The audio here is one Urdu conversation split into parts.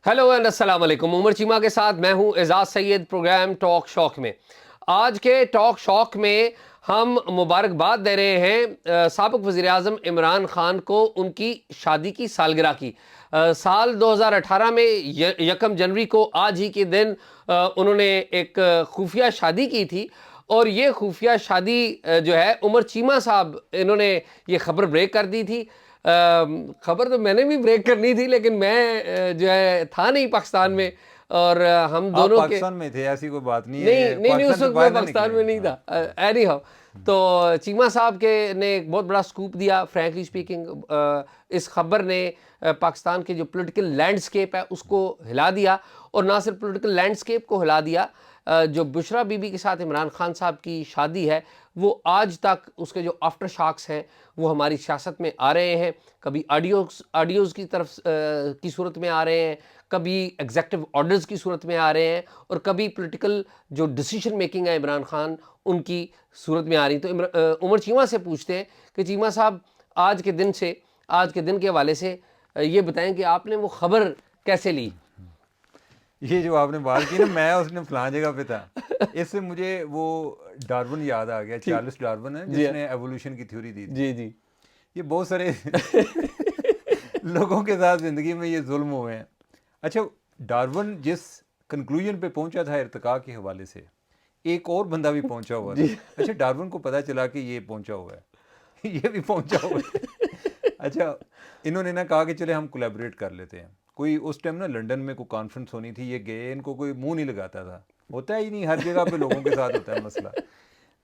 ہیلو اینڈ السلام علیکم. عمر چیمہ کے ساتھ میں ہوں اعزاز سید. پروگرام ٹاک شوق میں آج کے ٹاک شوق میں ہم مبارکباد دے رہے ہیں سابق وزیر اعظم عمران خان کو ان کی شادی کی سالگرہ کی. سال 2018 میں 1 جنوری کو آج ہی کے دن انہوں نے ایک خفیہ شادی کی تھی, اور یہ خفیہ شادی جو ہے عمر چیمہ صاحب انہوں نے یہ خبر بریک کر دی تھی. خبر تو میں نے بھی بریک کرنی تھی, لیکن میں جو ہے تھا نہیں پاکستان میں, اور ہم دونوں کے پاکستان میں تھے, ایسی کوئی بات نہیں نہیں اس وقت میں پاکستان میں نہیں تھا. اینی ہاؤ, تو چیمہ صاحب کے نے ایک بہت بڑا سکوپ دیا. فرینکلی اسپیکنگ اس خبر نے پاکستان کے جو پولیٹیکل لینڈسکیپ ہے اس کو ہلا دیا, اور نہ صرف پولیٹیکل لینڈسکیپ کو ہلا دیا, جو بشرا بی بی کے ساتھ عمران خان صاحب کی شادی ہے وہ آج تک اس کے جو آفٹر شاکس ہیں وہ ہماری سیاست میں آ رہے ہیں. کبھی آڈیوز کی طرف کی صورت میں آ رہے ہیں, کبھی ایگزیکٹو آرڈرز کی صورت میں آ رہے ہیں, اور کبھی پولیٹیکل جو ڈیسیشن میکنگ ہے عمران خان ان کی صورت میں آ رہی ہیں. تو عمر چیمہ سے پوچھتے ہیں کہ چیمہ صاحب آج کے دن کے حوالے سے یہ بتائیں کہ آپ نے وہ خبر کیسے لی؟ یہ جو آپ نے بات کی نا, میں اس نے فلاں جگہ پہ تھا, اس سے مجھے وہ ڈارون یاد آ گیا. چارلس ڈارون ہے جس نے ایوولوشن کی تھیوری دی تھی. جی یہ بہت سارے لوگوں کے ساتھ زندگی میں یہ ظلم ہوئے ہیں. اچھا, ڈارون جس کنکلوژن پہ پہنچا تھا ارتقاء کے حوالے سے, ایک اور بندہ بھی پہنچا ہوا تھا. اچھا, ڈارون کو پتہ چلا کہ یہ پہنچا ہوا ہے, یہ بھی پہنچا ہوا ہے. اچھا, انہوں نے نا کہا کہ چلے ہم کولیبریٹ کر لیتے ہیں. کوئی اس ٹائم نا لنڈن میں کوئی کانفرنس ہونی تھی, یہ گئے, ان کو کوئی منہ نہیں لگاتا تھا, ہوتا ہی نہیں, ہر جگہ پہ لوگوں کے ساتھ ہوتا ہے مسئلہ.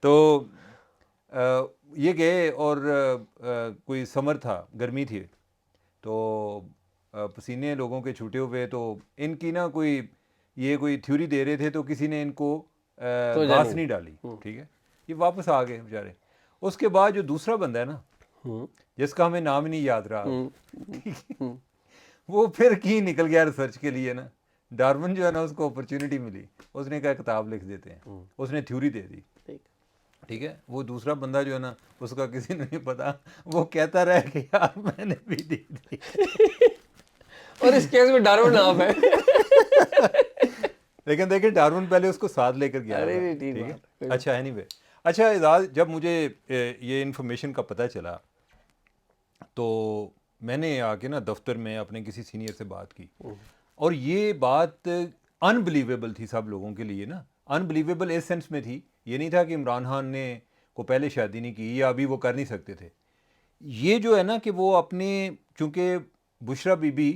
تو یہ گئے اور کوئی سمر تھا, گرمی تھی, تو پسینے لوگوں کے چھوٹے ہوئے, تو ان کی نا کوئی تھیوری دے رہے تھے, تو کسی نے ان کو گھاس نہیں ڈالی. ٹھیک ہے, یہ واپس آ گئے بیچارے. اس کے بعد جو دوسرا بندہ ہے نا, جس کا ہمیں نام ہی نہیں یاد رہا, وہ پھر کہیں نکل گیا ریسرچ کے لیے نا. ڈارون جو ہے نا, اس کو اپرچونٹی ملی, اس نے کہا کتاب لکھ دیتے ہیں, اس نے تھیوری دے دی. ٹھیک ہے, وہ دوسرا بندہ جو ہے نا, اس کا کسی نے نہیں پتا, وہ کہتا رہا کہ یار میں نے بھی دی تھی. اور اس کیس میں ڈارون نام ہے. لیکن دیکھیں, ڈارون پہلے اس کو ساتھ لے کر گیا. ٹھیک ہے, اچھا اینی وے. اچھا اعزاز, جب مجھے یہ انفارمیشن کا پتہ چلا تو میں نے آ کے نا دفتر میں اپنے کسی سینئر سے بات کی, اور یہ بات انبلیویبل تھی سب لوگوں کے لیے نا. انبلیویبل اس سینس میں تھی, یہ نہیں تھا کہ عمران خان نے کو پہلے شادی نہیں کی یا ابھی وہ کر نہیں سکتے تھے. یہ جو ہے نا کہ وہ اپنے, چونکہ بشرا بی بی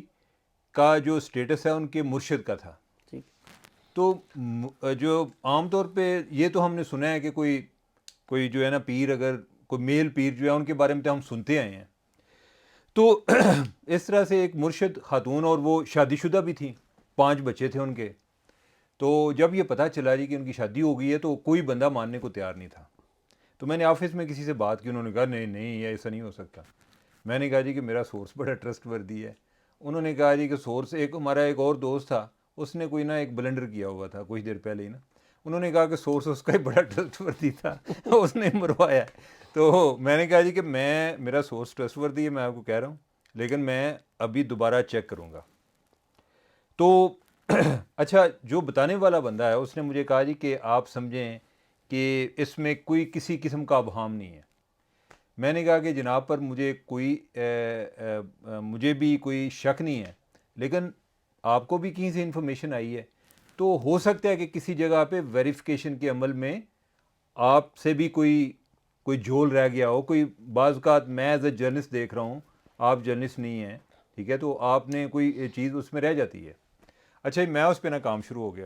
کا جو سٹیٹس ہے ان کے مرشد کا تھا, تو جو عام طور پہ یہ تو ہم نے سنا ہے کہ کوئی جو ہے نا پیر, اگر کوئی میل پیر جو ہے ان کے بارے میں تو ہم سنتے آئے ہیں. تو اس طرح سے ایک مرشد خاتون, اور وہ شادی شدہ بھی تھیں, 5 بچے تھے ان کے. تو جب یہ پتہ چلا جی کہ ان کی شادی ہو گئی ہے, تو کوئی بندہ ماننے کو تیار نہیں تھا. تو میں نے آفس میں کسی سے بات کی, انہوں نے کہا نہیں ایسا نہیں ہو سکتا. میں نے کہا جی کہ میرا سورس بڑا ٹرسٹ وردی ہے. انہوں نے کہا جی کہ سورس, ہمارا ایک اور دوست تھا, اس نے کوئی نا ایک بلنڈر کیا ہوا تھا کچھ دیر پہلے ہی نا. انہوں نے کہا کہ سورس اس کا ہی بڑا ٹرسٹ وردی تھا, اس نے مروایا. تو میں نے کہا جی کہ میرا سورس ٹرسٹ وردی ہے, میں آپ کو کہہ رہا ہوں, لیکن میں ابھی دوبارہ چیک کروں گا. تو اچھا, جو بتانے والا بندہ ہے اس نے مجھے کہا جی کہ آپ سمجھیں کہ اس میں کوئی کسی قسم کا ابہام نہیں ہے. میں نے کہا کہ جناب پر مجھے بھی کوئی شک نہیں ہے, لیکن آپ کو بھی کہیں سے انفارمیشن آئی ہے, تو ہو سکتا ہے کہ کسی جگہ پہ ویریفیکیشن کے عمل میں آپ سے بھی کوئی جھول رہ گیا ہو. کوئی بعض اوقات میں ایز اے جرنلسٹ دیکھ رہا ہوں, آپ جرنلسٹ نہیں ہیں, ٹھیک ہے, تو آپ نے کوئی چیز اس میں رہ جاتی ہے. اچھا, میں اس پہ نا کام شروع ہو گیا.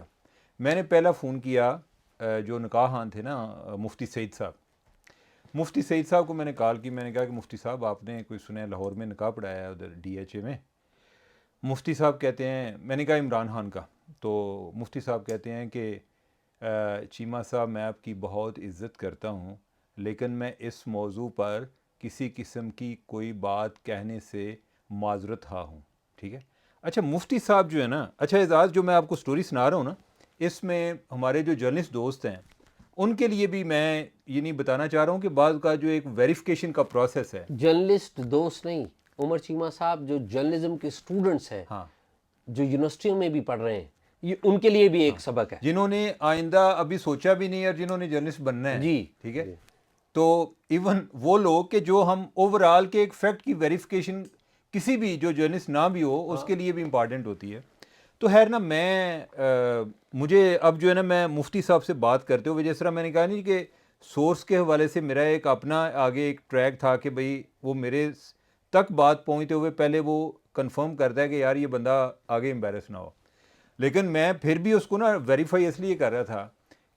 میں نے پہلا فون کیا جو نکاح خان تھے نا, مفتی سعید صاحب کو میں نے کال کی. میں نے کہا کہ مفتی صاحب آپ نے کوئی سنا ہے لاہور میں نکاح پڑھایا ہے ادھر DHA میں. مفتی صاحب کہتے ہیں, میں نے کہا عمران خان کا. تو مفتی صاحب کہتے ہیں کہ چیمہ صاحب میں آپ کی بہت عزت کرتا ہوں, لیکن میں اس موضوع پر کسی قسم کی کوئی بات کہنے سے معذرت خواہ ہوں. ٹھیک ہے. اچھا, مفتی صاحب جو ہے نا, اچھا اعزاز, جو میں آپ کو سٹوری سنا رہا ہوں نا, اس میں ہمارے جو جرنلسٹ دوست ہیں ان کے لیے بھی میں یہ نہیں بتانا چاہ رہا ہوں کہ بعض کا جو ایک ویریفیکیشن کا پروسیس ہے. جرنلسٹ دوست نہیں عمر چیمہ صاحب, جو جرنلزم کے اسٹوڈنٹس ہیں, ہاں, جو یونیورسٹیوں میں بھی پڑھ رہے ہیں یہ ان کے لیے بھی ایک سبق ہے, جنہوں نے آئندہ ابھی سوچا بھی نہیں اور جنہوں نے جرنلسٹ بننا ہے, جی ٹھیک ہے, تو ایون وہ لوگ کہ جو ہم اوور آل کے ایک فیکٹ کی ویریفیکیشن کسی بھی جو جرنلسٹ نہ بھی ہو اس کے لیے بھی امپارٹنٹ ہوتی ہے. تو خیر نا, میں مجھے اب جو ہے نا, میں مفتی صاحب سے بات کرتے ہوئے جس طرح میں نے کہا نہیں کہ سورس کے حوالے سے میرا ایک اپنا آگے ایک ٹریک تھا کہ بھئی وہ میرے تک بات پہنچتے ہوئے پہلے وہ کنفرم کرتا ہے کہ یار یہ بندہ آگے امبیرس نہ ہو, لیکن میں پھر بھی اس کو نا ویریفائی اس لیے کر رہا تھا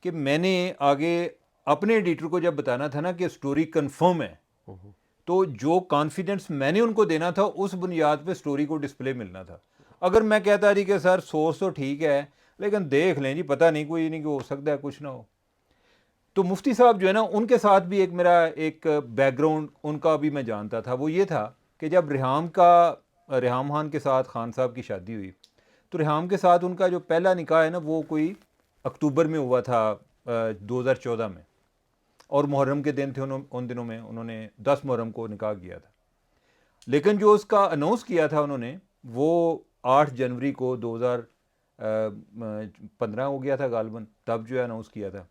کہ میں نے آگے اپنے ایڈیٹر کو جب بتانا تھا نا کہ سٹوری کنفرم ہے, تو جو کانفیڈنس میں نے ان کو دینا تھا اس بنیاد پہ سٹوری کو ڈسپلے ملنا تھا. اگر میں کہتا جی کہ سر سورس تو ٹھیک ہے لیکن دیکھ لیں جی, پتہ نہیں کوئی نہیں کہ ہو سکتا ہے کچھ نہ ہو. تو مفتی صاحب جو ہے نا, ان کے ساتھ بھی ایک میرا ایک بیک گراؤنڈ ان کا بھی میں جانتا تھا. وہ یہ تھا کہ جب ریحام خان کے ساتھ خان صاحب کی شادی ہوئی تو ریحام کے ساتھ ان کا جو پہلا نکاح ہے نا وہ کوئی اکتوبر میں ہوا تھا 2014 میں, اور محرم کے دن تھے, ان دنوں میں انہوں نے 10 محرم کو نکاح کیا تھا. لیکن جو اس کا اناؤنس کیا تھا انہوں نے وہ 8 جنوری کو 2015 ہو گیا تھا غالباً, تب جو ہے اناؤنس کیا تھا.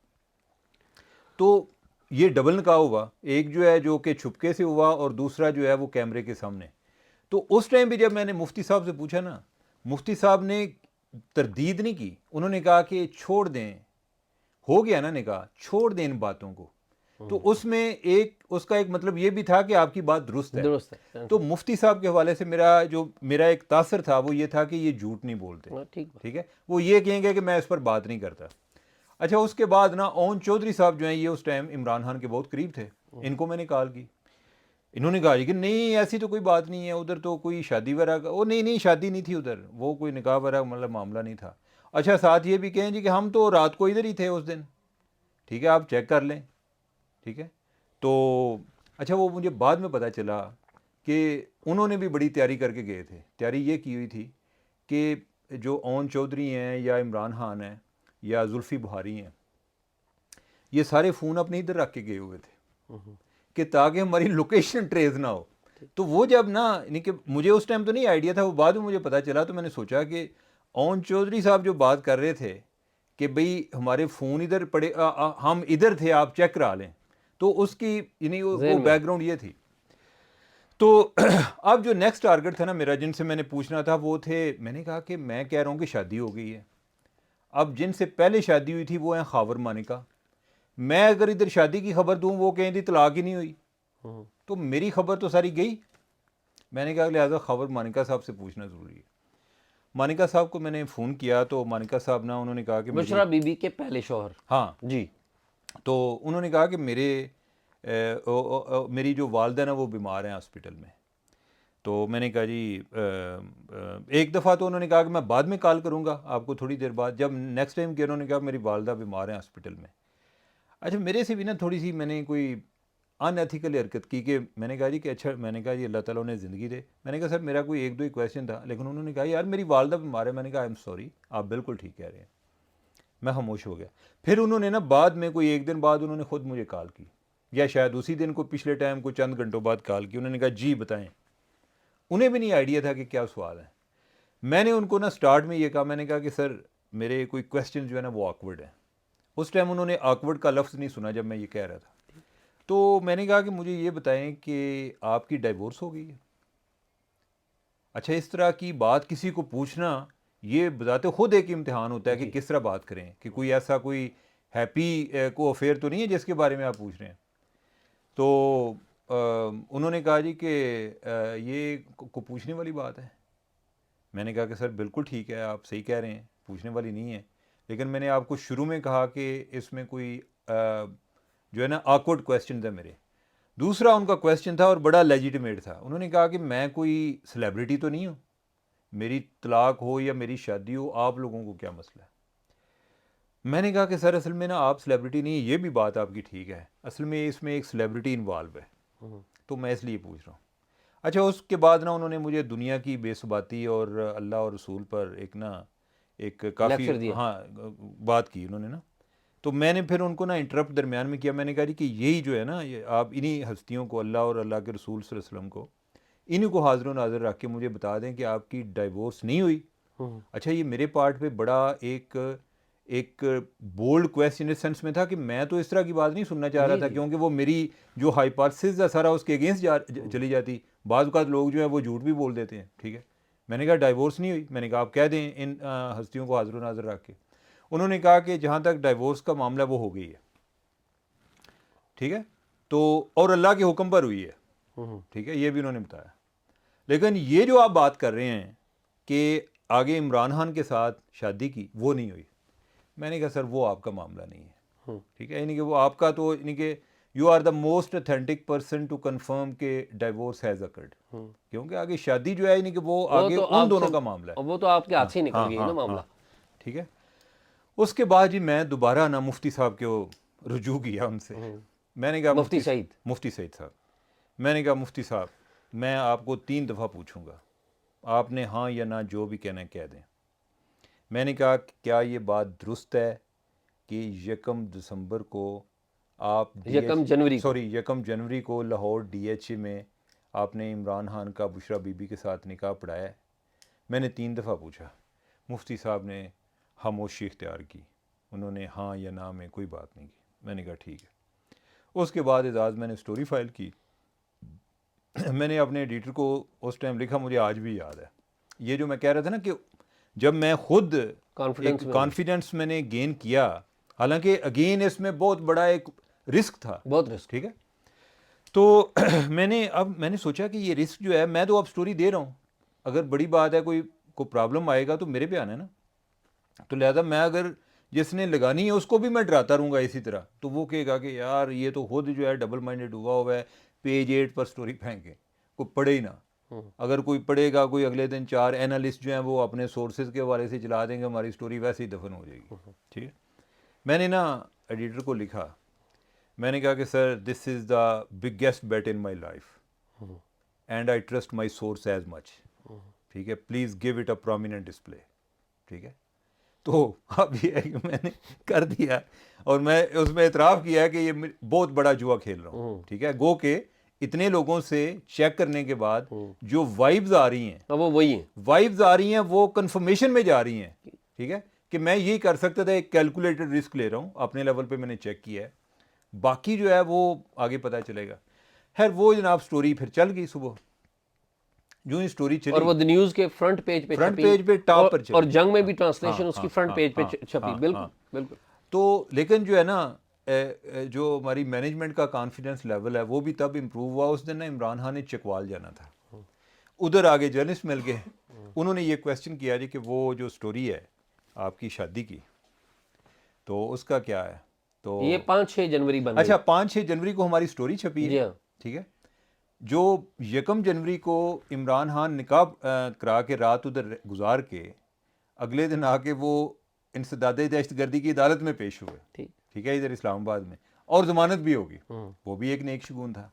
تو یہ ڈبل نکاح ہوا, ایک جو ہے جو کہ چھپکے سے ہوا اور دوسرا جو ہے وہ کیمرے کے سامنے. تو اس ٹائم بھی جب میں نے مفتی صاحب سے پوچھا نا, مفتی صاحب نے تردید نہیں کی, انہوں نے کہا کہ چھوڑ دیں, ہو گیا نا نکاح, چھوڑ دیں ان باتوں کو. تو اس میں اس کا ایک مطلب یہ بھی تھا کہ آپ کی بات درست ہے. تو مفتی صاحب کے حوالے سے میرا ایک تاثر تھا وہ یہ تھا کہ یہ جھوٹ نہیں بولتے, ٹھیک ہے, وہ یہ کہیں گے کہ میں اس پر بات نہیں کرتا. اچھا, اس کے بعد نا اون چودھری صاحب جو ہیں یہ اس ٹائم عمران خان کے بہت قریب تھے, ان کو میں نے کال کی, انہوں نے کہا کہ نہیں ایسی تو کوئی بات نہیں ہے, ادھر تو کوئی شادی وغیرہ وہ نہیں شادی نہیں تھی ادھر, وہ کوئی نکاح وغیرہ مطلب معاملہ نہیں تھا. اچھا, ساتھ یہ بھی کہیں جی کہ ہم تو رات کو ادھر ہی تھے اس دن, ٹھیک ہے, آپ چیک کر لیں, ٹھیک ہے. تو اچھا, وہ مجھے بعد میں پتہ چلا کہ انہوں نے بھی بڑی تیاری کر کے گئے تھے. تیاری یہ کی ہوئی تھی کہ جو اون چودھری ہیں یا عمران خان ہیں یا زلفی بخاری ہیں, یہ سارے فون اپنے ادھر رکھ کے گئے ہوئے تھے کہ تاکہ ہماری لوکیشن ٹریس نہ ہو. تو وہ جب نا, یعنی کہ مجھے اس ٹائم تو نہیں آئیڈیا تھا, وہ بعد میں مجھے پتہ چلا, تو میں نے سوچا کہ اون چودھری صاحب جو بات کر رہے تھے کہ بھئی ہمارے فون ادھر پڑے, ہم ادھر تھے, آپ چیک کرا لیں, تو اس کی یعنی وہ بیک گراؤنڈ یہ تھی. تو اب جو نیکسٹ ٹارگٹ تھا نا میرا, جن سے میں نے پوچھنا تھا وہ تھے, میں نے کہا کہ میں کہہ رہا ہوں کہ شادی ہو گئی ہے, اب جن سے پہلے شادی ہوئی تھی وہ ہیں خاور مانیکا, میں اگر ادھر شادی کی خبر دوں وہ کہیں تھی طلاق ہی نہیں ہوئی, تو میری خبر تو ساری گئی. میں نے کہا لہٰذا خاور مانیکا صاحب سے پوچھنا ضروری ہے. مانیکا صاحب کو میں نے فون کیا تو مانیکا صاحب نا, انہوں نے کہا کہ بشرا بی بی کے پہلے شوہر, ہاں جی, تو انہوں نے کہا کہ میری جو والدہ نا وہ بیمار ہیں ہاسپٹل میں. تو میں نے کہا جی ایک دفعہ تو انہوں نے کہا کہ میں بعد میں کال کروں گا آپ کو تھوڑی دیر بعد. جب نیکسٹ ٹائم کیا انہوں نے کہا میری والدہ بیمار ہیں ہاسپٹل میں. اچھا, میرے سے بھی نا تھوڑی سی میں نے کوئی ان ایتھیکل حرکت کی کہ میں نے کہا جی کہ اچھا, میں نے کہا جی اللہ تعالیٰ نے زندگی دے. میں نے کہا سر میرا کوئی ایک دو ہی کویشچن تھا, لیکن انہوں نے کہا یار میری والدہ بیمار ہے. میں نے کہا آئی ایم سوری, آپ بالکل ٹھیک کہہ رہے ہیں. میں خاموش ہو گیا. پھر انہوں نے نا بعد میں کوئی ایک دن بعد انہوں نے خود مجھے کال کی, یا شاید اسی دن کو پچھلے ٹائم کو چند گھنٹوں بعد کال کی. انہوں نے کہا جی بتائیں. انہیں بھی نہیں آئیڈیا تھا کہ کیا سوال ہے. میں نے ان کو نا سٹارٹ میں یہ کہا, میں نے کہا کہ سر میرے کوئی کویشچن جو ہے نا وہ آکورڈ ہیں. اس ٹائم انہوں نے آکورڈ کا لفظ نہیں سنا جب میں یہ کہہ رہا تھا. تو میں نے کہا کہ مجھے یہ بتائیں کہ آپ کی ڈائیورس ہو گئی ہے. اچھا, اس طرح کی بات کسی کو پوچھنا یہ بذات خود ایک امتحان ہوتا ہے کہ کس طرح بات کریں, کہ کوئی ایسا کوئی ہیپی کو افیئر تو نہیں ہے جس کے بارے میں آپ پوچھ رہے ہیں. تو انہوں نے کہا جی کہ یہ کو پوچھنے والی بات ہے. میں نے کہا کہ سر بالکل ٹھیک ہے, آپ صحیح کہہ رہے ہیں, پوچھنے والی نہیں ہے, لیکن میں نے آپ کو شروع میں کہا کہ اس میں کوئی جو ہے نا آکورڈ کویسچن ہے میرے. دوسرا ان کا کویسچن تھا اور بڑا لیجیٹیمیٹ تھا. انہوں نے کہا کہ میں کوئی سیلیبریٹی تو نہیں ہوں, میری طلاق ہو یا میری شادی ہو آپ لوگوں کو کیا مسئلہ ہے. میں نے کہا کہ سر اصل میں نا آپ سیلیبریٹی نہیں, یہ بھی بات آپ کی ٹھیک ہے, اصل میں اس میں ایک سیلیبریٹی انوالو ہے, تو میں اس لیے پوچھ رہا ہوں. اچھا, اس کے بعد نا انہوں نے مجھے دنیا کی بے ثباتی اور اللہ اور رسول پر ایک کافی بات کی انہوں نے نا. تو میں نے پھر ان کو نا انٹرپٹ درمیان میں کیا. میں نے کہا جی کہ یہی جو ہے نا, آپ انہی ہستیوں کو, اللہ اور اللہ کے رسول صلی اللہ علیہ وسلم کو, انہی کو حاضر و ناظر رکھ کے مجھے بتا دیں کہ آپ کی ڈائیورس نہیں ہوئی اچھا یہ میرے پارٹ پہ بڑا ایک بولڈ کویسچن اس سینس میں تھا کہ میں تو اس طرح کی بات نہیں سننا چاہ رہا تھا، کیونکہ وہ میری جو ہائپوتھیسز ہے سارا اس کے اگینسٹ چلی جاتی. بعض اوقات لوگ جو ہے وہ جھوٹ بھی بول دیتے ہیں. ٹھیک ہے، میں نے کہا ڈائیورس نہیں ہوئی. میں نے کہا آپ کہہ دیں ان ہستیوں کو حاضر و ناظر رکھ کے. انہوں نے کہا کہ جہاں تک ڈائیورس کا معاملہ وہ ہو گئی ہے. ٹھیک ہے، تو اور اللہ کے حکم پر ہوئی ہے. ٹھیک ہے، یہ بھی انہوں نے بتایا. لیکن یہ جو آپ بات کر رہے ہیں کہ آگے عمران خان کے ساتھ شادی کی، وہ نہیں ہوئی. میں نے کہا سر وہ آپ کا معاملہ نہیں ہے. ٹھیک ہے، یعنی کہ وہ آپ کا تو یعنی کہ you are the most authentic person to confirm کہ ڈائیورس ہیز اکرڈ. کیونکہ آگے شادی جو ہے یعنی کہ وہ آگے ان دونوں کا معاملہ ہے. وہ تو آپ کے ہاتھ سے نکل گئی نا معاملہ. ٹھیک ہے. اس کے بعد جی میں دوبارہ نا مفتی صاحب کو رجوع کیا ان سے. میں نے کہا مفتی سعید صاحب، میں نے کہا مفتی صاحب میں آپ کو 3 دفعہ پوچھوں گا، آپ نے ہاں یا نہ جو بھی کہنا ہے کہہ دیں. میں نے کہا کیا یہ بات درست ہے کہ 1 دسمبر کو آپ 1 جنوری کو لاہور ڈی ایچ اے میں آپ نے عمران خان کا بشرا بی بی کے ساتھ نکاح پڑھایا ہے؟ میں نے 3 دفعہ پوچھا. مفتی صاحب نے خاموشی اختیار کی، انہوں نے ہاں یا نہ میں کوئی بات نہیں کی. میں نے کہا ٹھیک ہے. اس کے بعد اعزاز میں نے سٹوری فائل کی. میں نے اپنے ایڈیٹر کو اس ٹائم لکھا، مجھے آج بھی یاد ہے یہ جو میں کہہ رہا تھا نا کہ جب میں خود کانفیڈنس میں نے گین کیا، حالانکہ اگین اس میں بہت بڑا ایک رسک تھا، بہت رسک. ٹھیک ہے، تو میں نے سوچا کہ یہ رسک جو ہے میں تو اب سٹوری دے رہا ہوں، اگر بڑی بات ہے کوئی پرابلم آئے گا تو میرے پہ آنا ہے نا. تو لہذا میں اگر جس نے لگانی ہے اس کو بھی میں ڈراتا رہوں گا اسی طرح، تو وہ کہے گا کہ یار یہ تو خود جو ہے ڈبل مائنڈڈ ہوا ہے، پیج 8 پر سٹوری پھینکے، کوئی پڑھے ہی نہ. اگر کوئی پڑھے گا، کوئی اگلے دن 4 اینالسٹ جو ہیں وہ اپنے سورسز کے حوالے سے چلا دیں گے، ہماری سٹوری ویسے ہی دفن ہو جائے گی. ٹھیک ہے، میں نے نا ایڈیٹر کو لکھا، میں نے کہا کہ sir this is the biggest bet in my life and I trust my source as much. ٹھیک ہے، please give it a prominent display. ٹھیک ہے، تو اب یہ ہے کہ میں نے کر دیا اور میں اس میں اعتراف کیا کہ یہ بہت بڑا جوا کھیل رہا ہوں. ٹھیک ہے، گو کہ اتنے لوگوں سے چیک کرنے کے بعد جو وائبز آ رہی ہیں وہ وہی ہیں، وائبز آ رہی ہیں وہ کنفرمیشن میں جا رہی ہیں. ٹھیک ہے، کہ میں یہی کر سکتا تھا، ایک کیلکولیٹڈ رسک لے رہا ہوں اپنے لیول پہ، میں نے چیک کیا ہے، باقی جو ہے وہ آگے پتہ چلے گا. خیر وہ جناب سٹوری پھر چل گئی. صبح جو ہی سٹوری چلی اور وہ دی نیوز کے فرنٹ پیج پہ ٹاپ پر چلی، اور جنگ میں بھی ٹرانسلیشن اس کی فرنٹ پیج پہ چھپی. بالکل بالکل. تو لیکن جو ہے نا جو ہماری مینجمنٹ کا کانفیڈنس لیول ہے وہ بھی تب امپروو ہوا. اس دن نا عمران خان نے چکوال جانا تھا، ادھر آگے جرنلسٹ مل گئے. انہوں نے یہ کویسچن کیا جی کہ وہ جو سٹوری ہے آپ کی شادی کی تو اس کا کیا ہے. تو یہ 5-6 جنوری بن گئی. اچھا 5-6 جنوری کو ہماری سٹوری چھپی ہے. ٹھیک ہے، جو 1 جنوری کو عمران خان نکاح کرا کے رات ادھر گزار کے اگلے دن آ کے وہ انسداد دہشت گردی کی عدالت میں پیش ہوئے. ٹھیک ہے، ادھر اسلام آباد میں، اور ضمانت بھی ہوگی، وہ بھی ایک نیک شگون تھا.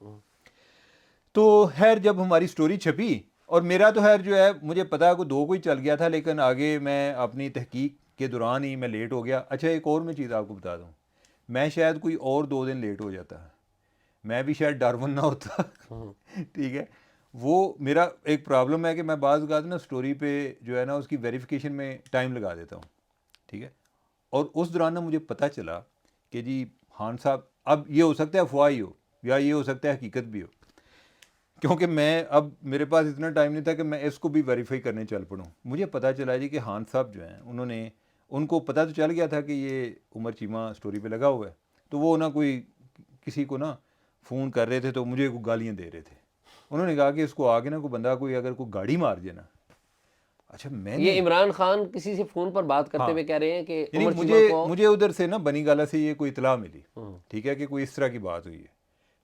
تو خیر جب ہماری سٹوری چھپی، اور میرا تو خیر جو ہے مجھے پتا کوئی 2 کو ہی چل گیا تھا، لیکن آگے میں اپنی تحقیق کے دوران ہی میں لیٹ ہو گیا. اچھا ایک اور میں چیز آپ کو بتا دوں، میں شاید کوئی اور 2 دن لیٹ ہو جاتا، میں بھی شاید ڈارون نہ ہوتا. ٹھیک ہے، وہ میرا ایک پرابلم ہے کہ میں بعض اوقات نا سٹوری پہ جو ہے نا اس کی ویریفیکیشن میں ٹائم لگا دیتا ہوں. ٹھیک ہے، اور اس دوران نا مجھے پتہ چلا کہ جی خان صاحب اب یہ ہو سکتا ہے افواہ ہی ہو یا یہ ہو سکتا ہے حقیقت بھی ہو، کیونکہ میں اب میرے پاس اتنا ٹائم نہیں تھا کہ میں اس کو بھی ویریفائی کرنے چل پڑوں. مجھے پتہ چلا جی کہ خان صاحب جو ہیں ان کو پتہ تو چل گیا تھا کہ یہ عمر چیمہ سٹوری پہ لگا ہوا ہے، تو وہ نا کوئی کسی کو نا فون کر رہے تھے تو مجھے کوئی گالیاں دے رہے تھے. انہوں نے کہا کہ اس کو آگے نا کوئی بندہ کوئی اگر کوئی گاڑی مار دے نا. اچھا میں یہ عمران خان کسی سے فون پر بات کرتے ہوئے کہہ رہے ہیں کہ مجھے ادھر سے نا بنی گالا سے یہ کوئی اطلاع ملی. ٹھیک ہے، کہ کوئی اس طرح کی بات ہوئی ہے.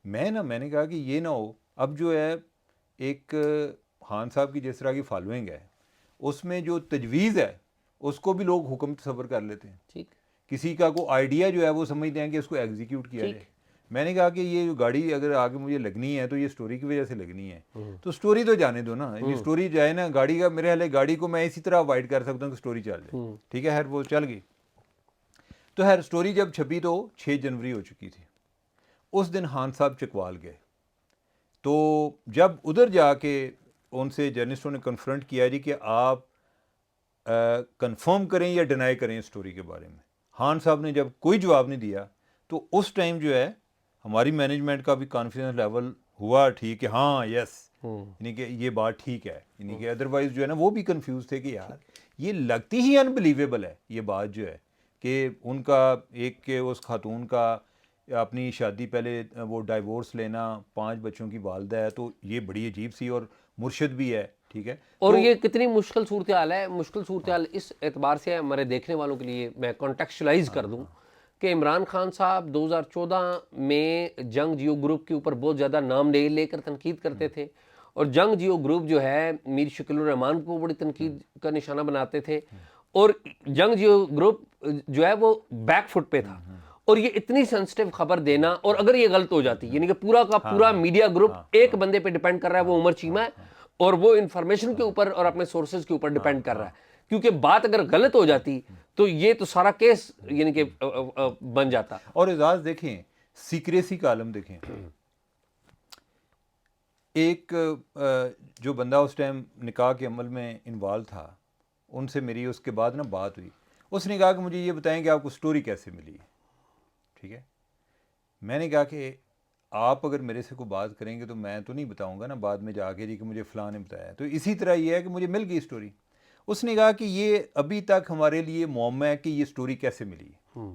میں نے کہا کہ یہ نہ ہو اب جو ہے ایک خان صاحب کی جس طرح کی فالوئنگ ہے اس میں جو تجویز ہے اس کو بھی لوگ حکم تصور کر لیتے ہیں. ٹھیک، کسی کا کوئی آئیڈیا جو ہے وہ سمجھتے ہیں کہ اس کو ایگزیکیوٹ کیا جائے. میں نے کہا کہ یہ جو گاڑی اگر آگے مجھے لگنی ہے تو یہ سٹوری کی وجہ سے لگنی ہے، تو سٹوری تو جانے دو نا. یہ سٹوری جائے نا گاڑی کا، میرے حال ہے گاڑی کو میں اسی طرح اوائڈ کر سکتا ہوں کہ سٹوری چل جائے. ٹھیک ہے، خیر وہ چل گئی. تو خیر سٹوری جب چھپی تو 6 جنوری ہو چکی تھی. اس دن خان صاحب چکوال گئے، تو جب ادھر جا کے ان سے جرنلسٹوں نے کنفرنٹ کیا جی کہ آپ کنفرم کریں یا ڈینائی کریں اسٹوری کے بارے میں. خان صاحب نے جب کوئی جواب نہیں دیا تو اس ٹائم جو ہے ہماری مینجمنٹ کا بھی کانفیڈنس لیول ہوا ٹھیک ہے, ہاں یس, یعنی کہ یہ بات ٹھیک ہے, یعنی کہ ادروائز جو ہے نا وہ بھی کنفیوز تھے کہ یار یہ لگتی ہی انبلیویبل ہے یہ بات جو ہے کہ ان کا ایک کہ اس خاتون کا اپنی شادی پہلے وہ ڈائیورس لینا, 5 بچوں کی والدہ ہے, تو یہ بڑی عجیب سی, اور مرشد بھی ہے, ٹھیک ہے. اور یہ کتنی مشکل صورتحال ہے. مشکل صورتحال اس اعتبار سے ہے, ہمارے دیکھنے والوں کے لیے میں کانٹیکسچلائز کر دوں کہ عمران خان صاحب 2014 میں جنگ جیو گروپ کے اوپر بہت زیادہ نام لے کر تنقید کرتے تھے, اور جنگ جیو گروپ جو ہے میر شکیل الرحمان کو بڑی تنقید کا نشانہ بناتے تھے, اور جنگ جیو گروپ جو ہے وہ بیک فٹ پہ تھا. اور یہ اتنی سینسٹیو خبر دینا, اور اگر یہ غلط ہو جاتی, یعنی کہ پورا کا پورا میڈیا گروپ ایک بندے پہ ڈیپینڈ کر رہا ہے, وہ عمر چیمہ ہے, اور وہ انفارمیشن کے اوپر اور اپنے سورسز کے اوپر ڈیپینڈ کر رہا ہے, کیونکہ بات اگر غلط ہو جاتی تو یہ تو سارا کیس یعنی کہ بن جاتا. اور اعزاز دیکھیں, سیکریسی کا عالم دیکھیں, ایک جو بندہ اس ٹائم نکاح کے عمل میں انوالو تھا, ان سے میری اس کے بعد نا بات ہوئی, اس نے کہا کہ مجھے یہ بتائیں کہ آپ کو سٹوری کیسے ملی, ٹھیک ہے. میں نے کہا کہ آپ اگر میرے سے کوئی بات کریں گے تو میں تو نہیں بتاؤں گا نا بعد میں جا کے جی کہ مجھے فلاں نے بتایا, تو اسی طرح یہ ہے کہ مجھے مل گئی سٹوری. اس نے کہا کہ یہ ابھی تک ہمارے لیے معمہ ہے کہ یہ سٹوری کیسے ملی,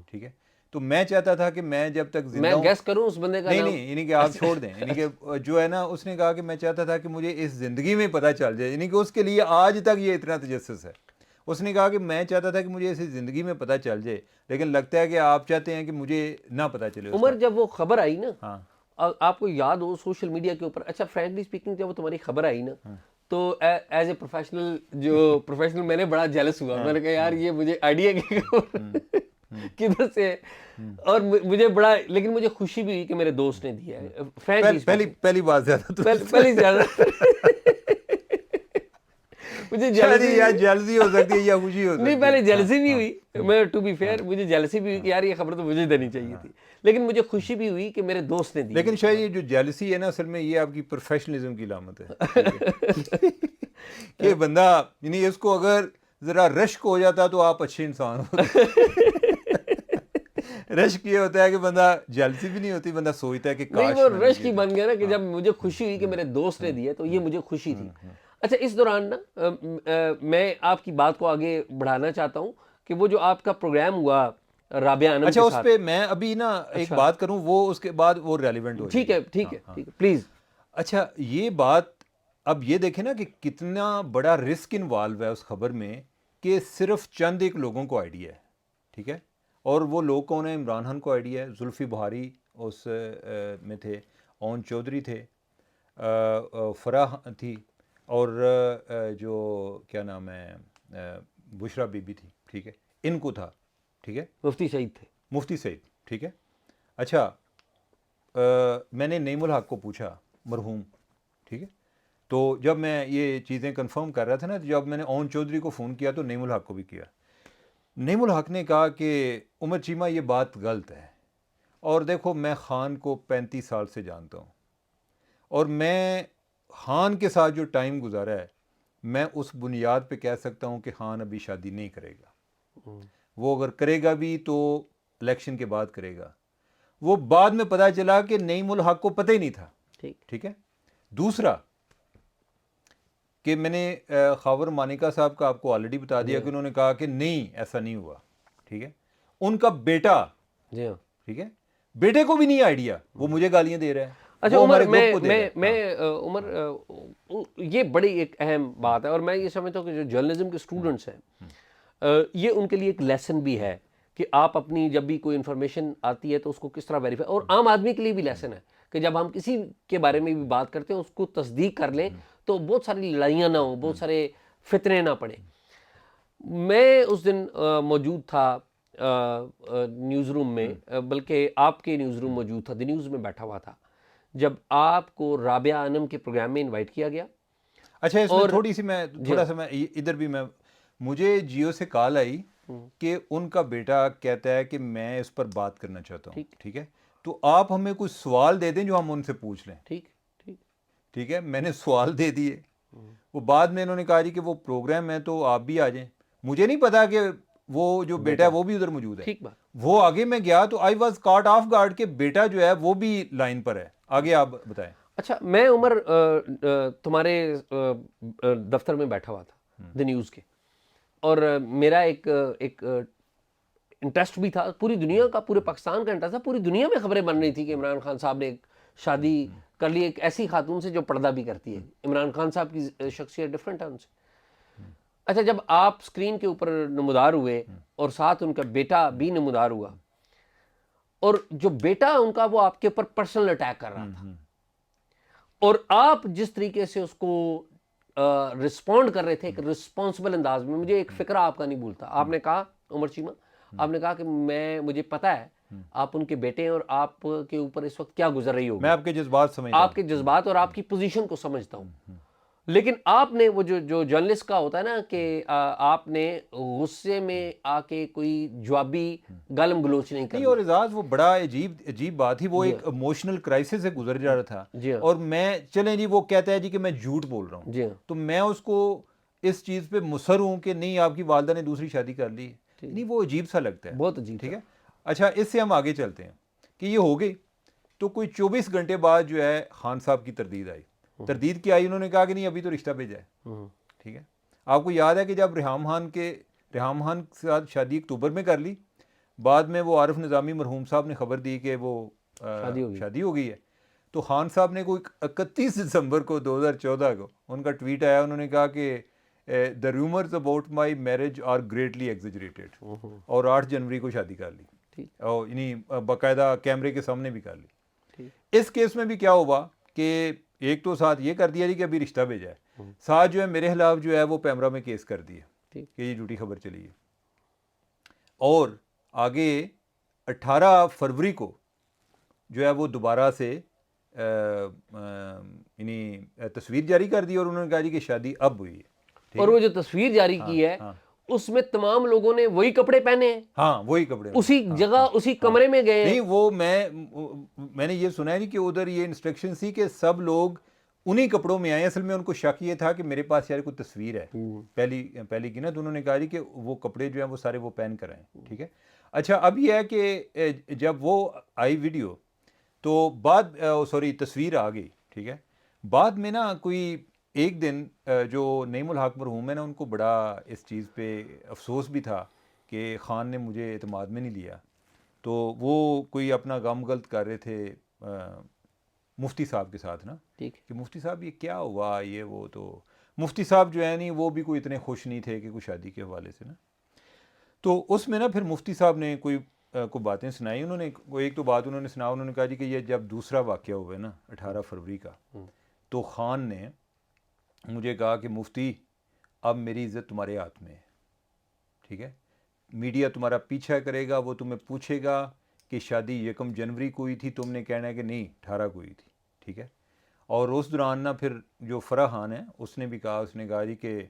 ٹھیک ہے. تو میں چاہتا تھا کہ میں جب تک زندہ ہوں, میں گیس کروں اس بندے کا نہیں, یعنی کہ آپ چھوڑ دیں, یعنی کہ جو ہے نا, اس نے کہا کہ میں چاہتا تھا کہ مجھے اس زندگی میں پتہ چل جائے, یعنی کہ اس کے لیے آج تک یہ اتنا تجسس ہے. اس نے کہا کہ میں چاہتا تھا کہ مجھے اسی زندگی میں پتہ چل جائے, لیکن لگتا ہے کہ آپ چاہتے ہیں کہ مجھے نہ پتہ چلے. عمر جب وہ خبر آئی نا, آپ کو یاد ہو سوشل میڈیا کے اوپر, اچھا فرینکلی اسپیکنگ جب وہ تمہاری خبر آئی نا, تو ایز اے پروفیشنل میں نے بڑا جیلس ہوا. میں نے کہا یار یہ مجھے آئیڈیا کدھر سے ہے, اور مجھے بڑا, لیکن مجھے خوشی بھی ہوئی کہ میرے دوست نے دیا ہے. پہلی بات زیادہ پہلی زیادہ مجھے جیلسی ہو سکتی ہے یا خوشی ہو سکتی ہے. نہیں, پہلے جیلسی بھی ہوئی, میں ٹو بی فیئر مجھے جیلسی بھی ہوئی کہ یار یہ خبر تو مجھے دینی چاہیے تھی, لیکن مجھے خوشی بھی ہوئی کہ میرے دوست نے دی. لیکن شاید یہ جو جیلسی ہے نا, اصل میں یہ آپ کی پروفیشنلزم کی علامت ہے کہ بندہ, یعنی اس کو اگر ذرا رشک ہو جاتا تو آپ اچھے انسان ہوتے. رشک یہ ہوتا ہے کہ بندہ جیلسی بھی نہیں ہوتی, بندہ سوچتا ہے کہ نہیں, وہ رشک ہی بن گیا نا کہ جب مجھے خوشی ہوئی کہ میرے دوست نے دیا, تو یہ مجھے خوشی تھی. اچھا, اس دوران نا میں آپ کی بات کو آگے بڑھانا چاہتا ہوں کہ وہ جو آپ کا پروگرام ہوا رابعہ انم کے ساتھ, اچھا اس پہ میں ابھی نا ایک بات کروں, وہ اس کے بعد وہ ریلیونٹ ہو جائے. ٹھیک ہے پلیز. اچھا, یہ بات اب یہ دیکھیں نا کہ کتنا بڑا رسک انوالو ہے اس خبر میں, کہ صرف چند ایک لوگوں کو آئیڈیا ہے, ٹھیک ہے. اور وہ لوگ کون ہیں؟ عمران خان کو آئیڈیا ہے, زلفی بہاری اس میں تھے, اون چودھری تھے, فرح تھی, اور جو کیا نام ہے بشرا بی بی تھی, ٹھیک ہے, ان کو تھا, ٹھیک ہے. مفتی سعید, ٹھیک ہے. اچھا, میں نے نعیم الحق کو پوچھا, مرحوم, ٹھیک ہے. تو جب میں یہ چیزیں کنفرم کر رہا تھا نا, جب میں نے اون چودھری کو فون کیا تو نعیم الحق کو بھی کیا. نعیم الحق نے کہا کہ عمر چیمہ یہ بات غلط ہے, اور دیکھو میں خان کو 35 سال سے جانتا ہوں, اور میں خان کے ساتھ جو ٹائم گزارا ہے, میں اس بنیاد پہ کہہ سکتا ہوں کہ خان ابھی شادی نہیں کرے گا. وہ اگر کرے گا بھی تو الیکشن کے بعد کرے گا. وہ بعد میں پتہ چلا کہ نعیم الحق کو پتہ ہی نہیں تھا, ٹھیک ہے. دوسرا کہ میں نے خاور مانیکا صاحب کا آپ کو آلریڈی بتا دیا کہ انہوں نے کہا کہ نہیں ایسا نہیں ہوا, ٹھیک ہے. ان کا بیٹا, ٹھیک ہے, بیٹے کو بھی نہیں آئیڈیا, وہ مجھے گالیاں دے رہا ہے. اچھا عمر, میں عمر یہ بڑی ایک اہم بات ہے, اور میں یہ سمجھتا ہوں کہ جو جرنلزم کے اسٹوڈنٹس ہیں یہ ان کے لیے ایک لیسن بھی ہے کہ آپ اپنی جب بھی کوئی انفارمیشن آتی ہے تو اس کو کس طرح ویریفائی, اور عام آدمی کے لیے بھی لیسن ہے کہ جب ہم کسی کے بارے میں بھی بات کرتے ہیں اس کو تصدیق کر لیں تو بہت ساری لڑائیاں نہ ہوں, بہت سارے فتنے نہ پڑیں. میں اس دن موجود تھا نیوز روم میں, بلکہ آپ کے نیوز روم موجود تھا, دی نیوز میں بیٹھا ہوا تھا جب آپ کو رابعہ انم کے پروگرام میں انوائٹ کیا گیا. اچھا, اس میں تھوڑا سا میں ادھر بھی مجھے جیو سے کال آئی کہ ان کا بیٹا کہتا ہے کہ میں اس پر بات کرنا چاہتا ہوں, ٹھیک ہے, تو آپ ہمیں کوئی سوال دے دیں جو ہم ان سے پوچھ لیں. ٹھیک ہے, میں نے سوال دے دیے. وہ بعد میں انہوں نے کہا جی کہ وہ پروگرام ہے تو آپ بھی آ جائیں. مجھے نہیں پتا کہ وہ جو بیٹا ہے وہ بھی ادھر موجود ہے. ٹھیک بات. وہ آگے میں گیا تو I was caught off guard کہ بیٹا جو ہے وہ بھی لائن پر ہے. آگے آپ بتائیں. اچھا میں عمر تمہارے دفتر میں بیٹھا ہوا تھا دی نیوز کے, اور میرا ایک انٹرسٹ بھی تھا, پوری دنیا کا, پورے پاکستان کا انٹرسٹ تھا, پوری دنیا میں خبریں بن رہی تھی کہ عمران خان صاحب نے ایک شادی کر لی ایک ایسی خاتون سے جو پردہ بھی کرتی ہے. عمران خان صاحب کی شخصیت ڈفرینٹ ہے ان سے. اچھا جب آپ اسکرین کے اوپر نمودار ہوئے اور ساتھ ان کا بیٹا بھی نمودار ہوا, اور جو بیٹا ان کا وہ آپ کے اوپر پرسنل اٹیک کر رہا تھا, اور آپ جس طریقے سے اس کو رسپونڈ کر رہے تھے ایک رسپانسبل انداز میں, مجھے ایک فکرہ آپ کا نہیں بھولتا. آپ نے کہا عمر چیمہ, آپ نے کہا کہ مجھے پتا ہے آپ ان کے بیٹے ہیں اور آپ کے اوپر اس وقت کیا گزر رہی ہوگی, میں آپ کے جذبات سمجھتا ہوں, آپ کے جذبات اور آپ کی پوزیشن کو سمجھتا ہوں. لیکن آپ نے وہ جو جرنلسٹ کا ہوتا ہے نا کہ آپ نے غصے میں آ کے کوئی جوابی گالم گلوچ نہیں کرنا. اور اعزاز وہ بڑا عجیب بات تھی, وہ ایک ایموشنل کرائسس سے گزر جا رہا تھا. اور میں چلیں جی وہ کہتا ہے جی کہ میں جھوٹ بول رہا ہوں, تو میں اس کو اس چیز پہ مصر ہوں کہ نہیں آپ کی والدہ نے دوسری شادی کر لی, نہیں وہ عجیب سا لگتا ہے, بہت عجیب. ٹھیک ہے. اچھا اس سے ہم آگے چلتے ہیں کہ یہ ہو گئی, تو کوئی 24 گھنٹے بعد جو ہے خان صاحب کی تردید آئی. تردید کیا آئی, انہوں نے کہا کہ نہیں ابھی تو رشتہ بھیجا ہے. ٹھیک ہے. آپ کو یاد ہے کہ جب ریحام خان کے ساتھ شادی اکتوبر میں کر لی, بعد میں وہ عارف نظامی مرحوم صاحب نے خبر دی کہ وہ شادی ہو گئی ہے, تو خان صاحب نے کوئی 31 دسمبر کو 2014 کو ان کا ٹویٹ آیا, انہوں نے کہا کہ the rumours about my marriage are greatly exaggerated, اور 8 جنوری کو شادی کر لی, اور یعنی باقاعدہ کیمرے کے سامنے بھی کر لی. اس کیس میں بھی کیا ہوا کہ ایک تو ساتھ یہ کر دیا جی کہ ابھی رشتہ بھیجا ہے, ساتھ جو ہے میرے خلاف جو ہے وہ پیمرا میں کیس کر دیا کہ یہ جھوٹی خبر چلی ہے. اور آگے 18 فروری کو جو ہے وہ دوبارہ سے یعنی تصویر جاری کر دی, اور انہوں نے کہا جی کہ شادی اب ہوئی ہے. اور وہ جو تصویر جاری کی ہے اس میں تمام لوگوں نے وہی کپڑے پہنے ہیں, ہاں وہی کپڑے, اسی جگہ اسی کمرے میں گئے. نہیں وہ میں نے یہ سنا ہے نہیں کہ ادھر یہ انسٹرکشن تھی کہ سب لوگ انہی کپڑوں میں آئے. اصل میں ان کو شک یہ تھا کہ میرے پاس یار کوئی تصویر ہے پہلی کی نا, تو انہوں نے کہا جی کہ وہ کپڑے جو ہیں وہ سارے وہ پہن کر آئیں. ٹھیک ہے. اچھا اب یہ ہے کہ جب وہ آئی ویڈیو تو بعد تصویر آ گئی. ٹھیک ہے. بعد میں نا کوئی ایک دن جو نعیم الحق مرحوم ہے نا, ان کو بڑا اس چیز پہ افسوس بھی تھا کہ خان نے مجھے اعتماد میں نہیں لیا, تو وہ کوئی اپنا غم غلط کر رہے تھے مفتی صاحب کے ساتھ نا, کہ مفتی صاحب یہ کیا ہوا یہ وہ, تو مفتی صاحب جو ہے نہیں وہ بھی کوئی اتنے خوش نہیں تھے کہ کوئی شادی کے حوالے سے نا. تو اس میں نا پھر مفتی صاحب نے کوئی باتیں سنائی. انہوں نے ایک تو بات انہوں نے سنا, انہوں نے کہا جی کہ یہ جب دوسرا واقعہ ہوا ہے نا 18 فروری کا, تو خان نے مجھے کہا کہ مفتی اب میری عزت تمہارے ہاتھ میں ہے. ٹھیک ہے. میڈیا تمہارا پیچھا کرے گا, وہ تمہیں پوچھے گا کہ شادی 1 جنوری کو ہوئی تھی, تم نے کہنا ہے کہ نہیں 18 کو ہوئی تھی. ٹھیک ہے. اور اس دوران نا پھر جو فرح خان ہے اس نے بھی کہا, اس نے کہا جی کہ